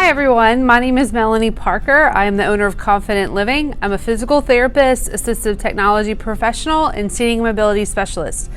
Hi everyone, my name is Melanie Parker. I am the owner of Confident Living. I'm a physical therapist, assistive technology professional, and seating mobility specialist.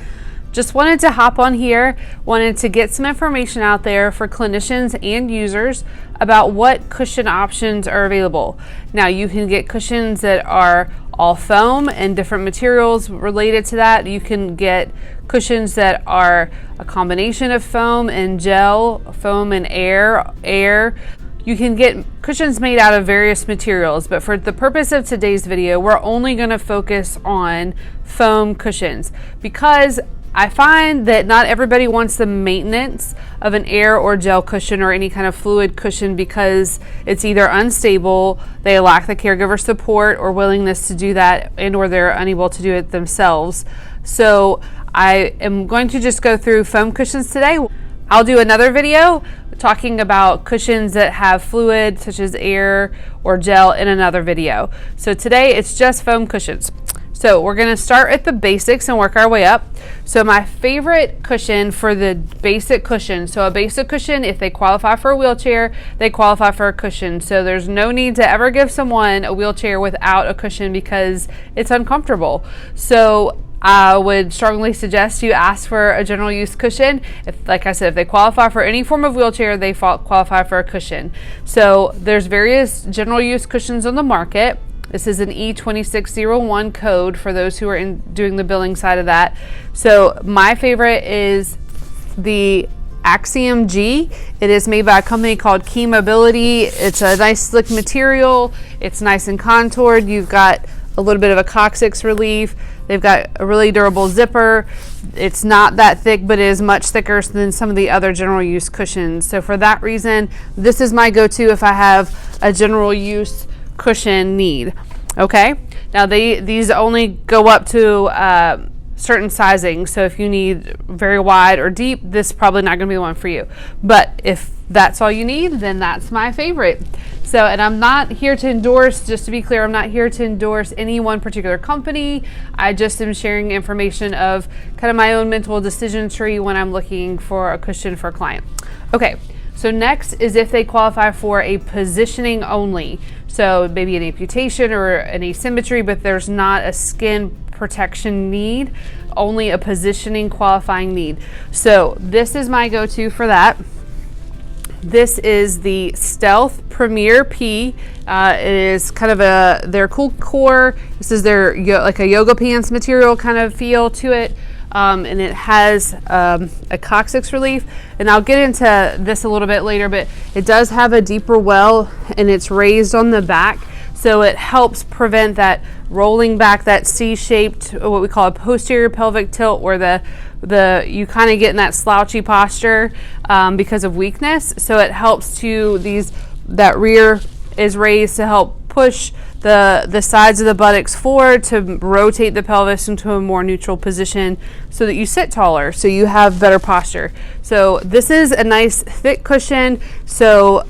Just wanted to hop on here, wanted to get some information out there for clinicians and users about what cushion options are available. Now you can get cushions that are all foam and different materials related to that. You can get cushions that are a combination of foam and gel, foam and air. You can get cushions made out of various materials, but for the purpose of today's video, we're only going to focus on foam cushions because I find that not everybody wants the maintenance of an air or gel cushion or any kind of fluid cushion because it's either unstable, they lack the caregiver support or willingness to do that, and or they're unable to do it themselves. So I am going to just go through foam cushions today. I'll do another video talking about cushions that have fluid such as air or gel in another video. So today it's just foam cushions. So we're going to start at the basics and work our way up. So my favorite cushion for the basic cushion, so a basic cushion, if they qualify for a wheelchair, they qualify for a cushion. So there's no need to ever give someone a wheelchair without a cushion because it's uncomfortable. So I would strongly suggest you ask for a general use cushion. If, like I said, if they qualify for any form of wheelchair, they qualify for a cushion. So there's various general use cushions on the market. This is an E2601 code for those who are doing the billing side of that. So my favorite is the Axiom G. It is made by a company called Key Mobility. It's a nice slick material. It's nice and contoured. You've got a little bit of a coccyx relief. They've got a really durable zipper. It's not that thick, but it is much thicker than some of the other general use cushions. So for that reason, this is my go-to if I have a general use cushion need. Okay, now these only go up to certain sizing, so if you need very wide or deep, this is probably not going to be the one for you. But if that's all you need, then that's my favorite. So, and I'm not here to endorse, just to be clear, I'm not here to endorse any one particular company. I just am sharing information of kind of my own mental decision tree when I'm looking for a cushion for a client. Okay, so next is if they qualify for a positioning only. So maybe an amputation or an asymmetry, but there's not a skin protection need, only a positioning qualifying need. So this is my go-to for that. This is the Stealth Premier P. It is kind of their cool core. This is their like a yoga pants material kind of feel to it. And it has a coccyx relief, and I'll get into this a little bit later, but it does have a deeper well and it's raised on the back, so it helps prevent that rolling back, that C-shaped, what we call a posterior pelvic tilt, where you kind of get in that slouchy posture because of weakness. So it helps that rear is raised to help push the sides of the buttocks forward to rotate the pelvis into a more neutral position so that you sit taller, so you have better posture. So this is a nice thick cushion. So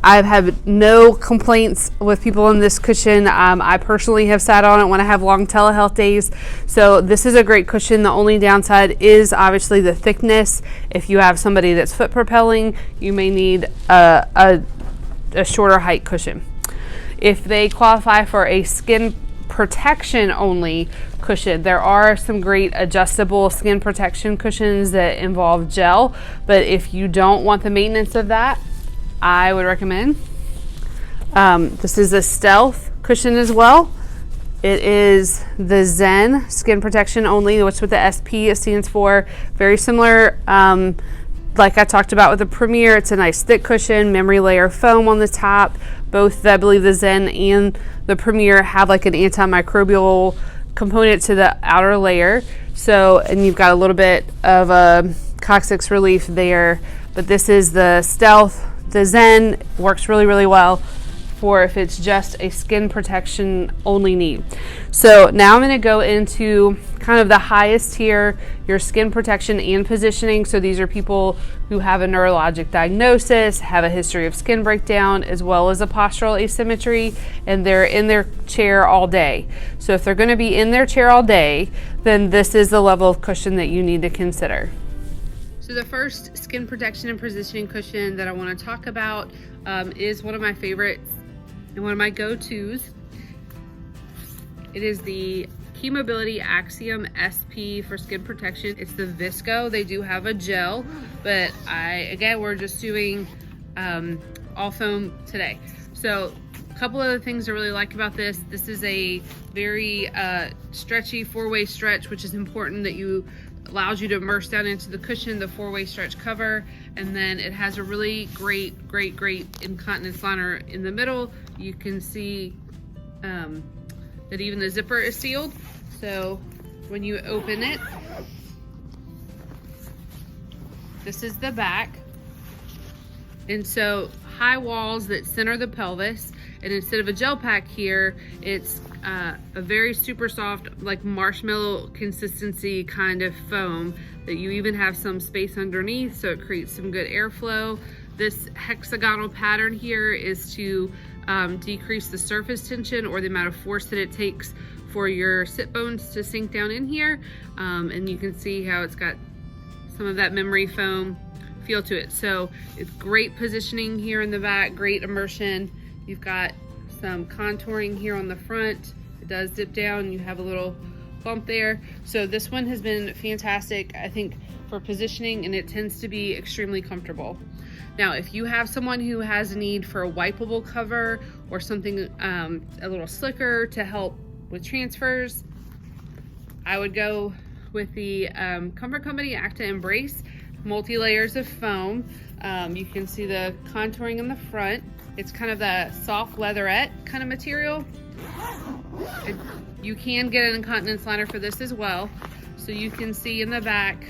I've had no complaints with people on this cushion. I personally have sat on it when I have long telehealth days. So this is a great cushion. The only downside is obviously the thickness. If you have somebody that's foot propelling, you may need a shorter height cushion. If they qualify for a skin protection only cushion, there are some great adjustable skin protection cushions that involve gel, but if you don't want the maintenance of that, I would recommend. This is a Stealth cushion as well. It is the Zen skin protection only, which with the SP it stands for. Very similar, like I talked about with the Premier. It's a nice thick cushion, memory layer foam on the top. Both, I believe, the Zen and the Premier have like an antimicrobial component to the outer layer. So, and you've got a little bit of a coccyx relief there. But this is the Stealth. The Zen works really, really well for if it's just a skin protection only need. So now I'm going to go into kind of the highest tier, your skin protection and positioning. So these are people who have a neurologic diagnosis, have a history of skin breakdown, as well as a postural asymmetry, and they're in their chair all day. So if they're going to be in their chair all day, then this is the level of cushion that you need to consider. So the first skin protection and positioning cushion that I want to talk about is one of my favorites and one of my go-tos. It is the KeyMobility Axiom SP for skin protection. It's the Visco. They do have a gel, but again, we're just doing all foam today. So a couple of the things I really like about this is a very stretchy four-way stretch, which is important that allows you to immerse down into the cushion, the four-way stretch cover, and then it has a really great incontinence liner in the middle. You can see that even the zipper is sealed. So when you open it, this is the back. And so high walls that center the pelvis, and instead of a gel pack here, it's a very super soft, like marshmallow consistency kind of foam that you even have some space underneath, so it creates some good airflow. This hexagonal pattern here is to decrease the surface tension or the amount of force that it takes for your sit bones to sink down in here. And you can see how it's got some of that memory foam feel to it. So it's great positioning here in the back, great immersion. You've got some contouring here on the front. It does dip down, you have a little bump there. So this one has been fantastic, I think, for positioning, and it tends to be extremely comfortable. Now, if you have someone who has a need for a wipeable cover or something a little slicker to help with transfers, I would go with the Comfort Company Acta Embrace multi-layers of foam. You can see the contouring in the front. It's kind of the soft leatherette kind of material. You can get an incontinence liner for this as well. So you can see in the back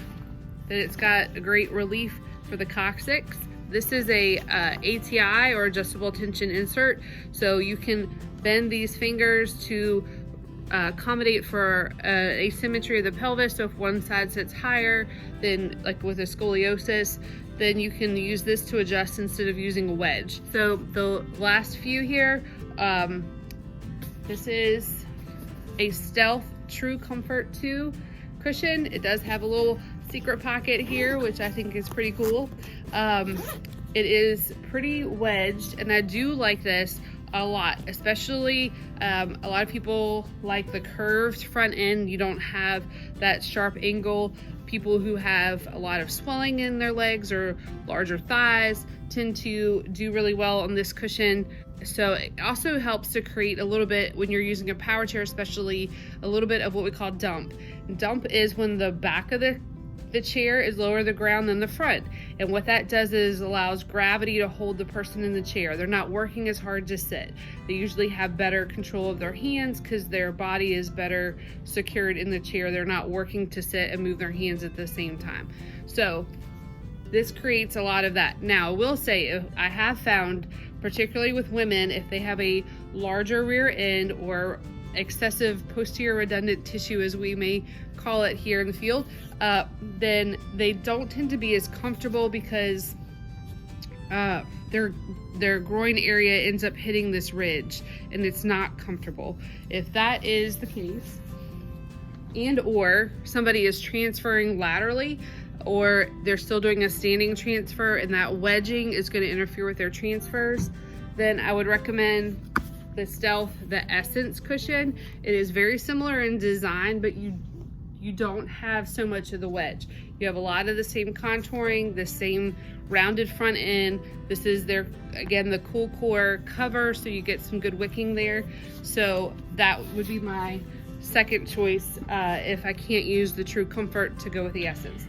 that it's got a great relief for the coccyx. This is a ATI or adjustable tension insert. So you can bend these fingers to accommodate for asymmetry of the pelvis. So if one side sits higher, then like with a scoliosis, then you can use this to adjust instead of using a wedge. So the last few here, this is a Stealth True Comfort 2 cushion. It does have a little secret pocket here, which I think is pretty cool. It is pretty wedged, and I do like this a lot, especially a lot of people like the curved front end. You don't have that sharp angle. People who have a lot of swelling in their legs or larger thighs tend to do really well on this cushion. So it also helps to create a little bit, when you're using a power chair especially, a little bit of what we call dump. Dump is when the back of the chair is lower to the ground than the front, and what that does is allows gravity to hold the person in the chair. They're not working as hard to sit. They usually have better control of their hands because their body is better secured in the chair. They're not working to sit and move their hands at the same time. So this creates a lot of that. Now, I will say, I have found, particularly with women, if they have a larger rear end or excessive posterior redundant tissue, as we may call it here in the field, then they don't tend to be as comfortable because their groin area ends up hitting this ridge and it's not comfortable. If that is the case, and or somebody is transferring laterally, or they're still doing a standing transfer and that wedging is going to interfere with their transfers, then I would recommend the Stealth, the Essence cushion. It is very similar in design, but you don't have so much of the wedge. You have a lot of the same contouring, the same rounded front end. This is their, again, the Cool Core cover, so you get some good wicking there. So that would be my second choice if I can't use the True Comfort, to go with the Essence.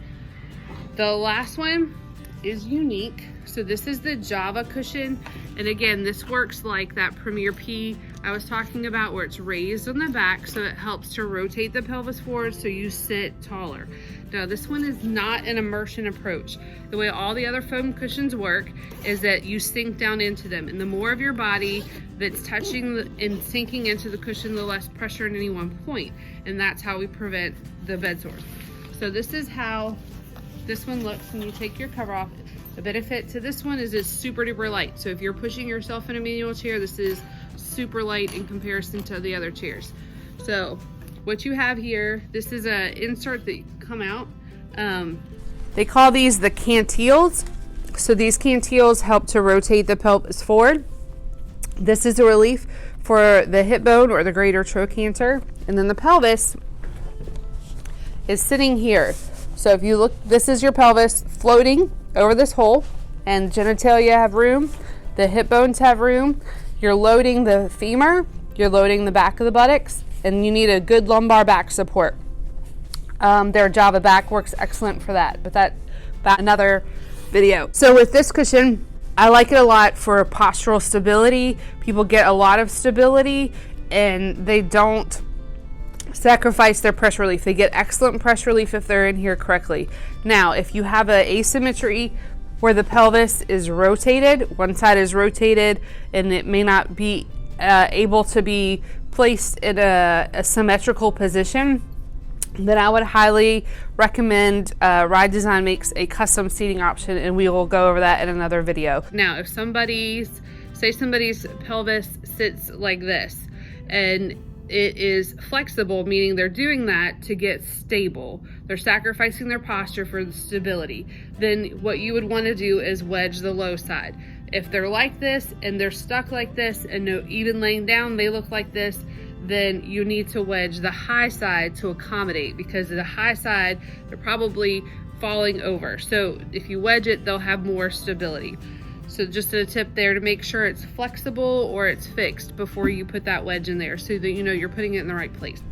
The last one is unique. So this is the Java cushion, and again, this works like that Premier P I was talking about, where it's raised on the back, so it helps to rotate the pelvis forward so you sit taller. Now, this one is not an immersion approach. The way all the other foam cushions work is that you sink down into them, and the more of your body that's touching and sinking into the cushion, the less pressure at any one point, and that's how we prevent the bed sores. So this is how this one looks when you take your cover off. The benefit to this one is it's super duper light. So if you're pushing yourself in a manual chair, this is super light in comparison to the other chairs. So what you have here, this is an insert that you come out. They call these the cantiles. So these cantiles help to rotate the pelvis forward. This is a relief for the hip bone or the greater trochanter. And then the pelvis is sitting here. So if you look, this is your pelvis floating over this hole, and genitalia have room, the hip bones have room. You're loading the femur, you're loading the back of the buttocks, and you need a good lumbar back support. Their Java back works excellent for that, but that's another video. So with this cushion, I like it a lot for postural stability. People get a lot of stability and they don't sacrifice their pressure relief. They get excellent pressure relief if they're in here correctly. Now, if you have an asymmetry where the pelvis is rotated, one side is rotated and it may not be able to be placed in a symmetrical position, then I would highly recommend Ride Design makes a custom seating option, and we will go over that in another video. Now, if somebody's pelvis sits like this and it is flexible, meaning they're doing that to get stable, they're sacrificing their posture for the stability, then what you would want to do is wedge the low side. If they're like this and they're stuck like this and even laying down they look like this, then you need to wedge the high side to accommodate, because the high side, they're probably falling over. So if you wedge it, they'll have more stability. So just a tip there to make sure it's flexible or it's fixed before you put that wedge in there, so that you know you're putting it in the right place.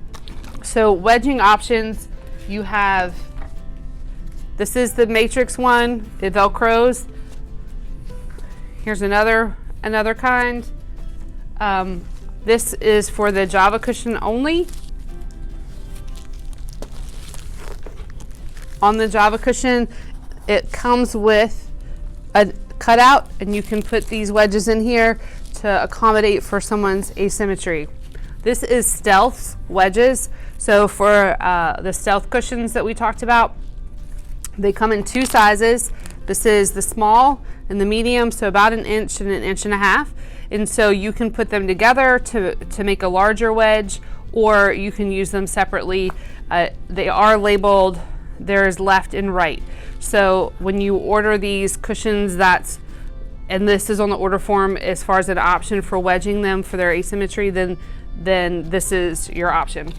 So wedging options, you have, this is the Matrix one, it Velcros. Here's another kind. This is for the Java cushion only. On the Java cushion, it comes with a cutout, and you can put these wedges in here to accommodate for someone's asymmetry. This is Stealth's wedges. So for the Stealth cushions that we talked about, they come in two sizes. This is the small and the medium, so about 1 inch and 1.5 inches. And so you can put them together to make a larger wedge, or you can use them separately. They are labeled, there's left and right. So when you order these cushions, and this is on the order form as far as an option for wedging them for their asymmetry, then this is your option.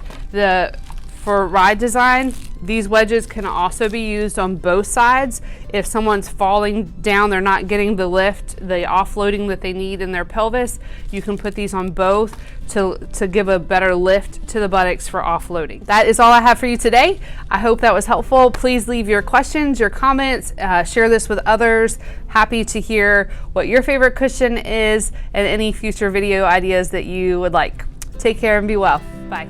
For Ride Design, these wedges can also be used on both sides. If someone's falling down, they're not getting the lift, the offloading that they need in their pelvis, you can put these on both to give a better lift to the buttocks for offloading. That is all I have for you today. I hope that was helpful. Please leave your questions, your comments, share this with others. Happy to hear what your favorite cushion is and any future video ideas that you would like. Take care and be well. Bye.